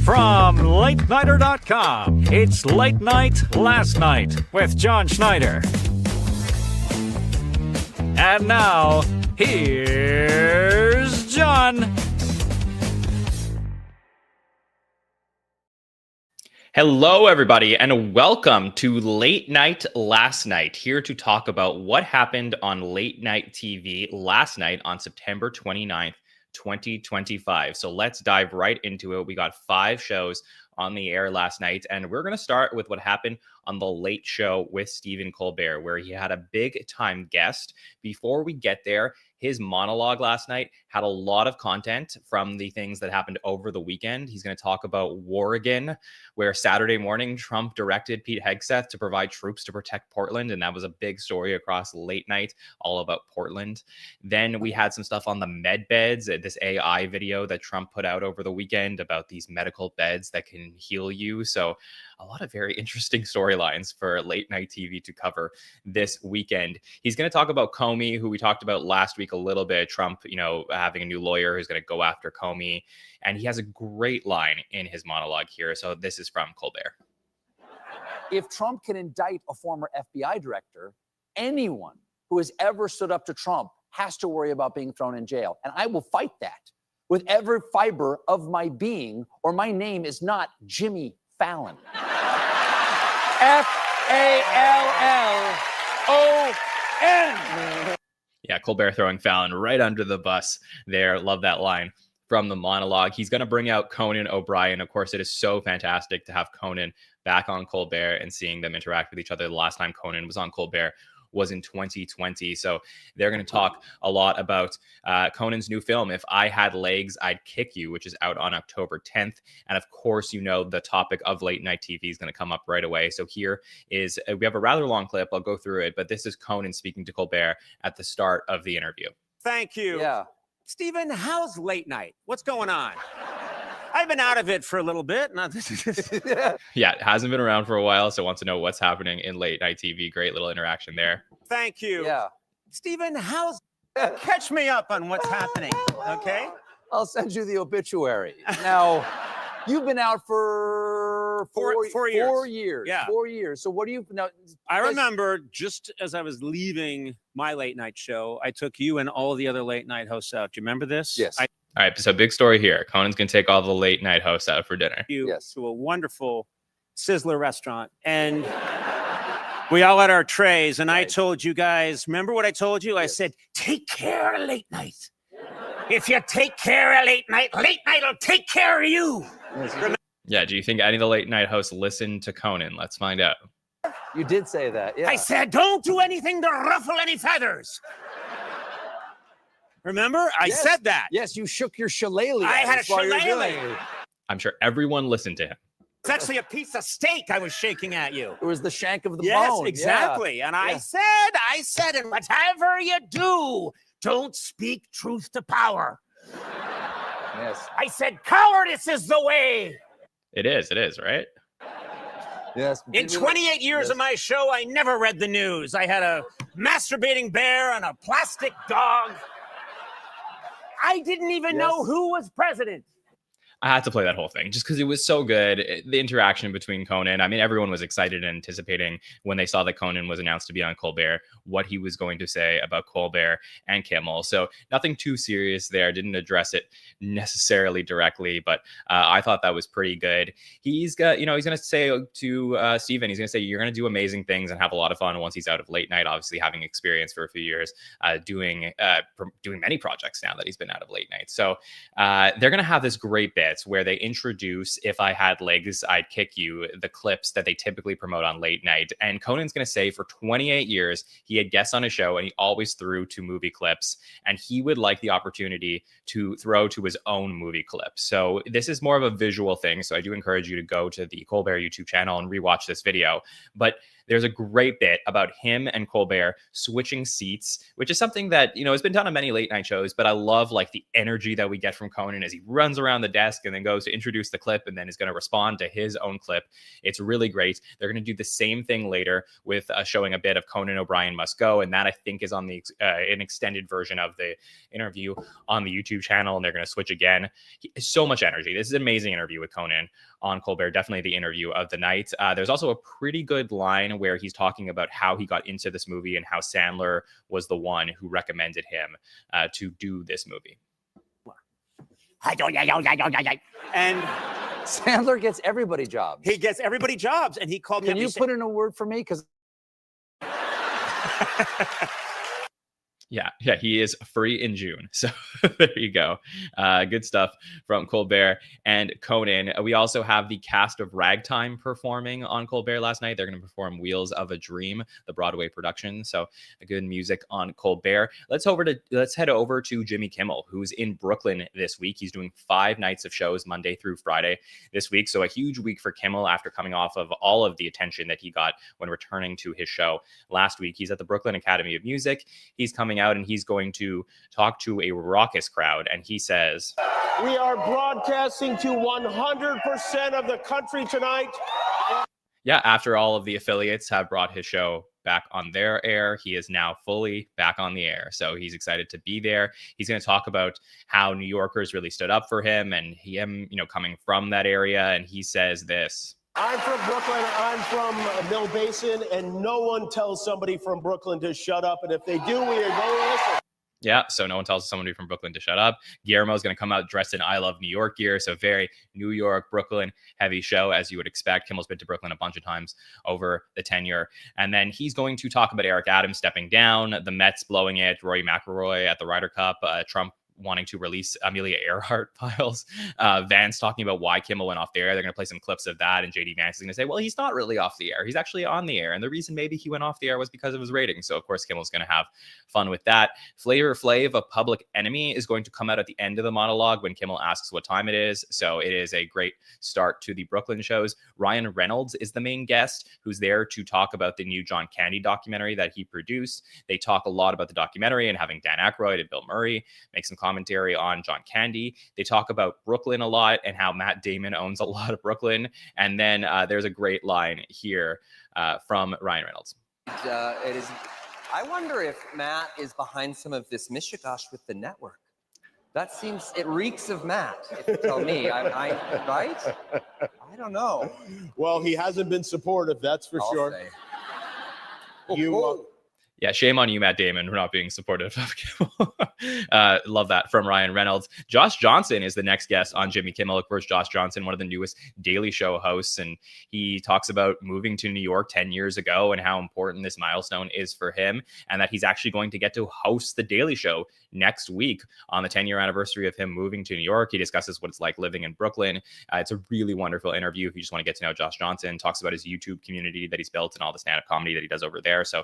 From LateNighter.com, it's Late Night Last Night with Jon Schneider. And now, here's Jon. Hello, everybody, and welcome to Late Night Last Night, here to talk about what happened on late night TV last night on September 29th, 2025. So let's dive right into it. We got 5 shows on the air last night, and we're going to start with what happened on The Late Show with Stephen Colbert, where he had a big time guest. Before we get there, his monologue last night had a lot of content from the things that happened over the weekend. He's going to talk about Oregon, where Saturday morning Trump directed Pete Hegseth to provide troops to protect Portland, and that was a big story across late night, all about Portland. Then we had some stuff on the med beds, this AI video that Trump put out over the weekend about these medical beds that can heal you. So a lot of very interesting storylines for late night TV to cover this weekend. He's going to talk about Comey, who we talked about last week a little bit. Trump, having a new lawyer who's going to go after Comey. And he has a great line in his monologue here. So this is from Colbert. If Trump can indict a former FBI director, anyone who has ever stood up to Trump has to worry about being thrown in jail. And I will fight that with every fiber of my being, or my name is not Jimmy Fallon. Fallon. Yeah, Colbert throwing Fallon right under the bus there. Love that line from the monologue. He's going to bring out Conan O'Brien. Of course, it is so fantastic to have Conan back on Colbert and seeing them interact with each other. The last time Conan was on Colbert was in 2020. So they're going to talk a lot about Conan's new film, If I Had Legs, I'd Kick You, which is out on October 10th. And of course, the topic of late night TV is going to come up right away. So here is, we have a rather long clip. I'll go through it, but this is Conan speaking to Colbert at the start of the interview. Thank you. Yeah. Stephen, how's late night? What's going on? I've been out of it for a little bit. Yeah, it hasn't been around for a while, so wants to know what's happening in late night TV. Great little interaction there. Thank you. Yeah. Stephen, catch me up on what's happening, okay? I'll send you the obituary. Now, you've been out for four years. 4 years. Yeah. 4 years. So what do you now? I remember just as I was leaving my late night show, I took you and all the other late night hosts out. Do you remember this? Yes. All right, so big story here. Conan's going to take all the late night hosts out for dinner. To a wonderful Sizzler restaurant. And we all had our trays. And I told you guys, remember what I told you? I said, take care of late night. If you take care of late night will take care of you. Yeah, do you think any of the late night hosts listened to Conan? Let's find out. You did say that. Yeah. I said, don't do anything to ruffle any feathers. Remember? I said that. Yes, you shook your shillelagh. I had a while you were doing shillelagh. it. I'm sure everyone listened to him. It's actually a piece of steak I was shaking at you. It was the shank of the Yes, bone. exactly. Yeah. And I said, and whatever you do, don't speak truth to power. Yes. I said, cowardice is the way. It is, right? Yes. In 28 years of my show, I never read the news. I had a masturbating bear and a plastic dog. I didn't even know who was president. I had to play that whole thing just because it was so good. The interaction between Conan. I mean, everyone was excited and anticipating when they saw that Conan was announced to be on Colbert, what he was going to say about Colbert and Kimmel. So nothing too serious there. Didn't address it necessarily directly, but I thought that was pretty good. He's got, he's going to say to Stephen, he's going to say, you're going to do amazing things and have a lot of fun once he's out of late night, obviously having experience for a few years doing many projects now that he's been out of late night. So they're going to have this great bit where they introduce If I Had Legs, I'd Kick You, the clips that they typically promote on late night. And Conan's going to say for 28 years, he had guests on his show and he always threw to movie clips. And he would like the opportunity to throw to his own movie clips. So this is more of a visual thing. So I do encourage you to go to the Colbert YouTube channel and rewatch this video. But there's a great bit about him and Colbert switching seats, which is something that, has been done on many late night shows. But I love like the energy that we get from Conan as he runs around the desk desk and then goes to introduce the clip and then is going to respond to his own clip. It's really great. They're going to do the same thing later with showing a bit of Conan O'Brien Must Go, and that I think is on the an extended version of the interview on the YouTube channel, and they're going to switch again. So much energy. This is an amazing interview with Conan on Colbert, definitely the interview of the night. There's also a pretty good line where he's talking about how he got into this movie and how Sandler was the one who recommended him to do this movie. And Sandler gets everybody jobs. he gets everybody jobs, and he called me Can up. you He said- put in a word for me? Because Yeah, he is free in June. So there you go. Good stuff from Colbert and Conan. We also have the cast of Ragtime performing on Colbert last night. They're going to perform Wheels of a Dream, the Broadway production. So good music on Colbert. Let's head over to Jimmy Kimmel, who's in Brooklyn this week. He's doing 5 nights of shows Monday through Friday this week. So a huge week for Kimmel after coming off of all of the attention that he got when returning to his show last week. He's at the Brooklyn Academy of Music. He's coming out and he's going to talk to a raucous crowd. And he says, "We are broadcasting to 100% of the country tonight." Yeah, after all of the affiliates have brought his show back on their air, he is now fully back on the air. So he's excited to be there. He's going to talk about how New Yorkers really stood up for him and him, coming from that area. And he says this. I'm from Brooklyn. I'm from Mill Basin, and no one tells somebody from Brooklyn to shut up. And if they do, we are going to listen. Yeah, so no one tells somebody from Brooklyn to shut up. Guillermo's going to come out dressed in I Love New York gear. So very New York, Brooklyn heavy show, as you would expect. Kimmel's been to Brooklyn a bunch of times over the tenure. And then he's going to talk about Eric Adams stepping down, the Mets blowing it, Rory McIlroy at the Ryder Cup, Trump wanting to release Amelia Earhart files. Vance talking about why Kimmel went off the air. They're going to play some clips of that. And JD Vance is going to say, well, he's not really off the air. He's actually on the air. And the reason maybe he went off the air was because of his ratings. So, of course, Kimmel's going to have fun with that. Flavor Flav of Public Enemy is going to come out at the end of the monologue when Kimmel asks what time it is. So it is a great start to the Brooklyn shows. Ryan Reynolds is the main guest who's there to talk about the new John Candy documentary that he produced. They talk a lot about the documentary and having Dan Aykroyd and Bill Murray make some commentary on John Candy. They talk about Brooklyn a lot and how Matt Damon owns a lot of Brooklyn. And then there's a great line here from Ryan Reynolds. I wonder if Matt is behind some of this mishigash with the network. It reeks of Matt, if you tell me. Right? I don't know. Well, he hasn't been supportive, that's for I'll sure. say. Yeah, shame on you, Matt Damon, for not being supportive of Kimmel. Love that from Ryan Reynolds. Josh Johnson is the next guest on Jimmy Kimmel. Of course, Josh Johnson, one of the newest Daily Show hosts, and he talks about moving to New York 10 years ago and how important this milestone is for him, and that he's actually going to get to host the Daily Show next week on the 10-year anniversary of him moving to New York. He discusses what it's like living in Brooklyn. It's a really wonderful interview if you just want to get to know Josh Johnson. Talks about his YouTube community that he's built and all the stand-up comedy that he does over there. So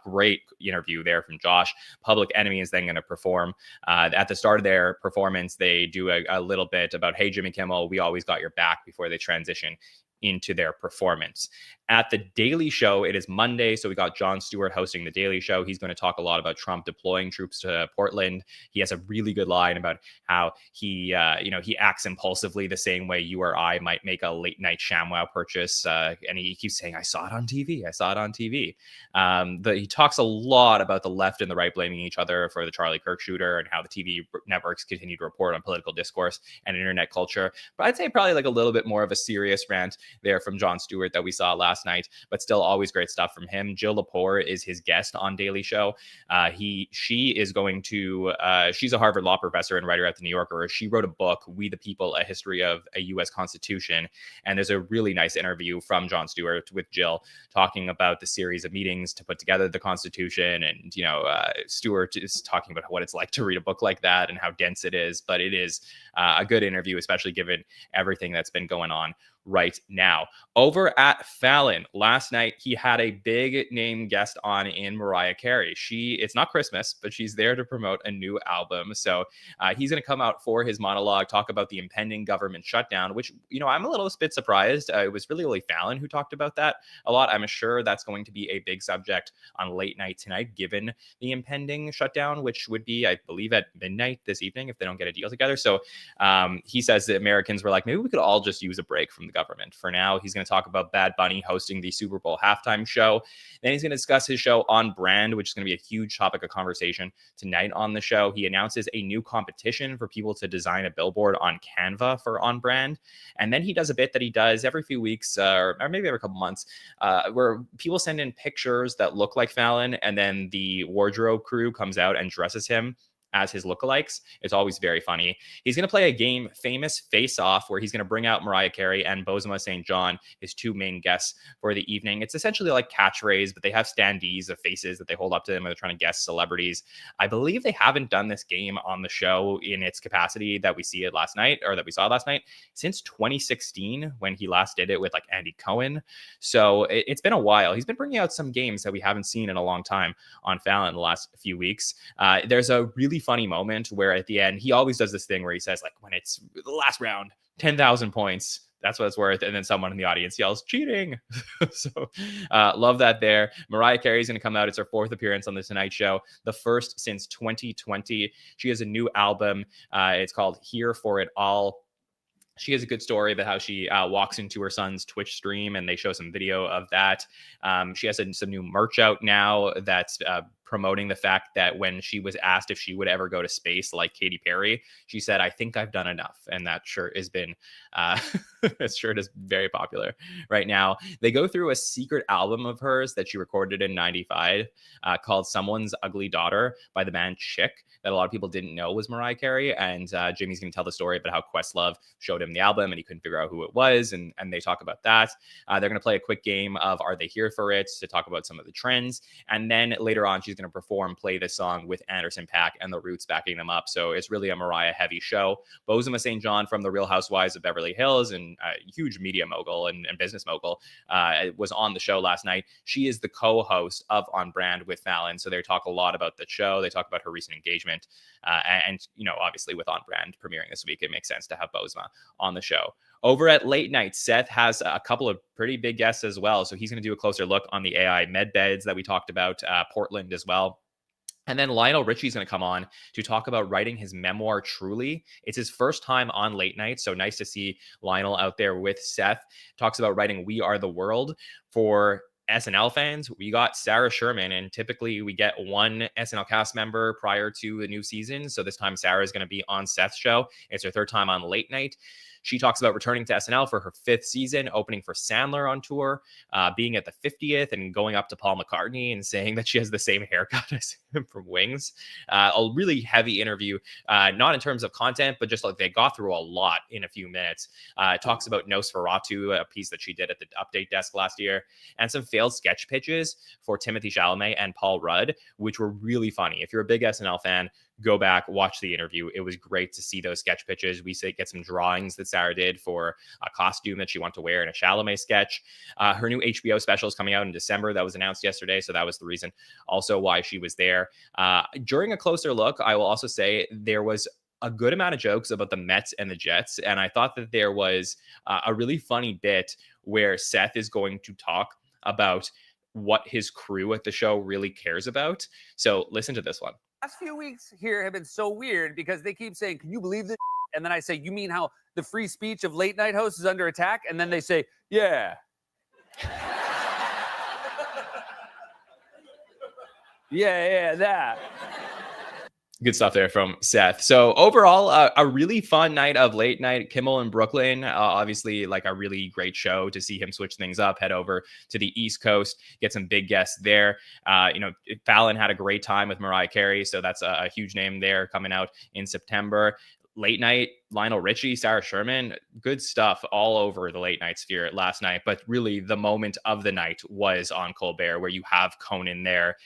great interview there from Josh. Public Enemy is then going to perform. At the start of their performance, they do a little bit about, hey, Jimmy Kimmel, we always got your back, before they transition into their performance. At the Daily Show, it is Monday, so we got Jon Stewart hosting the Daily Show. He's going to talk a lot about Trump deploying troops to Portland. He has a really good line about how he acts impulsively the same way you or I might make a late night ShamWow purchase. And he keeps saying, I saw it on TV. I saw it on TV. He talks a lot about the left and the right blaming each other for the Charlie Kirk shooter and how the TV networks continue to report on political discourse and internet culture. But I'd say probably like a little bit more of a serious rant there from Jon Stewart that we saw last night, but still always great stuff from him. Jill Lepore is his guest on Daily Show. She is going to, she's a Harvard law professor and writer at the New Yorker. She wrote a book, We the People, A History of a U.S. Constitution. And there's a really nice interview from Jon Stewart with Jill talking about the series of meetings to put together the Constitution. And, Stewart is talking about what it's like to read a book like that and how dense it is. But it is a good interview, especially given everything that's been going on right now. Over at Fallon last night, he had a big name guest on in Mariah Carey. It's not Christmas, but she's there to promote a new album. So he's going to come out for his monologue, talk about the impending government shutdown, which, I'm a little bit surprised. It was really only Fallon who talked about that a lot. I'm sure that's going to be a big subject on late night tonight, given the impending shutdown, which would be, I believe, at midnight this evening if they don't get a deal together. So he says that Americans were like, maybe we could all just use a break from the government. For now, he's going to talk about Bad Bunny hosting the Super Bowl halftime show. Then he's going to discuss his show On Brand, which is going to be a huge topic of conversation tonight on the show. He announces a new competition for people to design a billboard on Canva for On Brand. And then he does a bit that he does every few weeks or maybe every couple months where people send in pictures that look like Fallon, and then the wardrobe crew comes out and dresses him as his lookalikes. It's always very funny. He's going to play a game, Famous Face Off, where he's going to bring out Mariah Carey and Bozoma St. John, his two main guests for the evening. It's essentially like catchphrase, but they have standees of faces that they hold up to them when they're trying to guess celebrities. I believe they haven't done this game on the show in its capacity that we saw last night since 2016, when he last did it with like Andy Cohen. So it's been a while. He's been bringing out some games that we haven't seen in a long time on Fallon the last few weeks. There's a really funny moment where at the end, he always does this thing where he says, like, when it's the last round, 10,000 points, that's what it's worth. And then someone in the audience yells, cheating. So love that there. Mariah Carey is going to come out. It's her 4th appearance on the Tonight Show, the first since 2020. She has a new album. It's called Here for It All. She has a good story about how she walks into her son's Twitch stream, and they show some video of that. She has some new merch out now that's promoting the fact that when she was asked if she would ever go to space like Katy Perry, she said, "I think I've done enough." And that shirt has been, that shirt is very popular right now. They go through a secret album of hers that she recorded in '95 called Someone's Ugly Daughter by the band Chick, that a lot of people didn't know was Mariah Carey. And Jimmy's going to tell the story about how Questlove showed him the album and he couldn't figure out who it was. And they talk about that. They're going to play a quick game of Are They Here for It to talk about some of the trends. And then later on, she's going to play this song with Anderson .Paak and the Roots backing them up. So it's really a Mariah heavy show. Bozoma St. John from the Real Housewives of Beverly Hills and a huge media mogul and business mogul was on the show last night. She is the co-host of On Brand with Fallon. So they talk a lot about the show. They talk about her recent engagement. And obviously with On Brand premiering this week, it makes sense to have Bozoma on the show. Over at Late Night, Seth has a couple of pretty big guests as well. So he's going to do a closer look on the AI med beds that we talked about, Portland as well. And then Lionel Richie's going to come on to talk about writing his memoir, Truly. It's his first time on Late Night, so nice to see Lionel out there with Seth. Talks about writing We Are the World. For SNL fans, we got Sarah Sherman, and typically we get one SNL cast member prior to the new season. So this time Sarah is going to be on Seth's show. It's her 3rd time on Late Night. She talks about returning to SNL for her 5th season, opening for Sandler on tour, being at the 50th and going up to Paul McCartney and saying that she has the same haircut as him from Wings. A really heavy interview, not in terms of content, but just like they got through a lot in a few minutes. Talks about Nosferatu, a piece that she did at the Update Desk last year, and some failed sketch pitches for Timothée Chalamet and Paul Rudd, which were really funny. If you're a big SNL fan, go back, watch the interview. It was great to see those sketch pitches. We get some drawings that Sarah did for a costume that she wanted to wear in a Chalamet sketch. Her new HBO special is coming out in December. That was announced yesterday. So that was the reason also why she was there. During a closer look, I will also say there was a good amount of jokes about the Mets and the Jets. And I thought that there was a really funny bit where Seth is going to talk about what his crew at the show really cares about. So listen to this one. Last few weeks here have been so weird because they keep saying, "Can you believe this?" And then I say, "You mean how the free speech of late night hosts is under attack?" And then they say, "Yeah." yeah, that. Good stuff there from Seth. So overall, a really fun night of Late Night. Kimmel in Brooklyn, obviously like a really great show to see him switch things up, head over to the East Coast, get some big guests there. Fallon had a great time with Mariah Carey, so that's a huge name there coming out in September. Late Night, Lionel Richie, Sarah Sherman, good stuff all over the late night sphere last night. But really, the moment of the night was on Colbert, where you have Conan there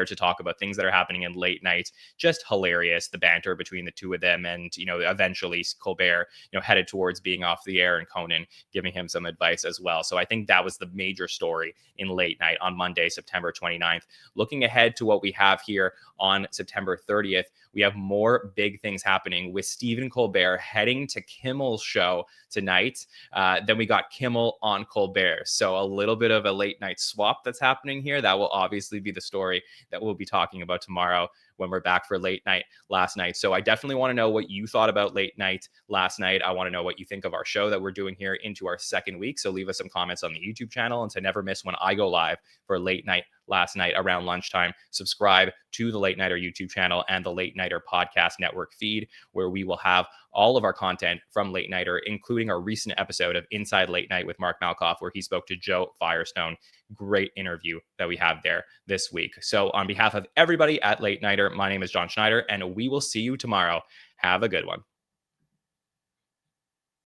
to talk about things that are happening in late night. Just hilarious, the banter between the two of them, and eventually Colbert, headed towards being off the air, and Conan giving him some advice as well. So I think that was the major story in late night on Monday, September 29th. Looking ahead to what we have here on September 30th, we have more big things happening with Stephen Colbert heading to Kimmel's show tonight. Then we got Kimmel on Colbert. So a little bit of a late night swap that's happening here. That will obviously be the story that we'll be talking about tomorrow when we're back for late night last night. So I definitely want to know what you thought about late night last night. I want to know what you think of our show that we're doing here into our second week. So leave us some comments on the YouTube channel, and to never miss when I go live for late night last night around lunchtime, subscribe to the Late Nighter YouTube channel and the Late Nighter podcast network feed, where we will have all of our content from Late Nighter, including our recent episode of Inside Late Night with Mark Malkoff, where he spoke to Joe Firestone. Great interview that we have there this week. So on behalf of everybody at Late Nighter, my name is Jon Schneider, and we will see you tomorrow. Have a good one.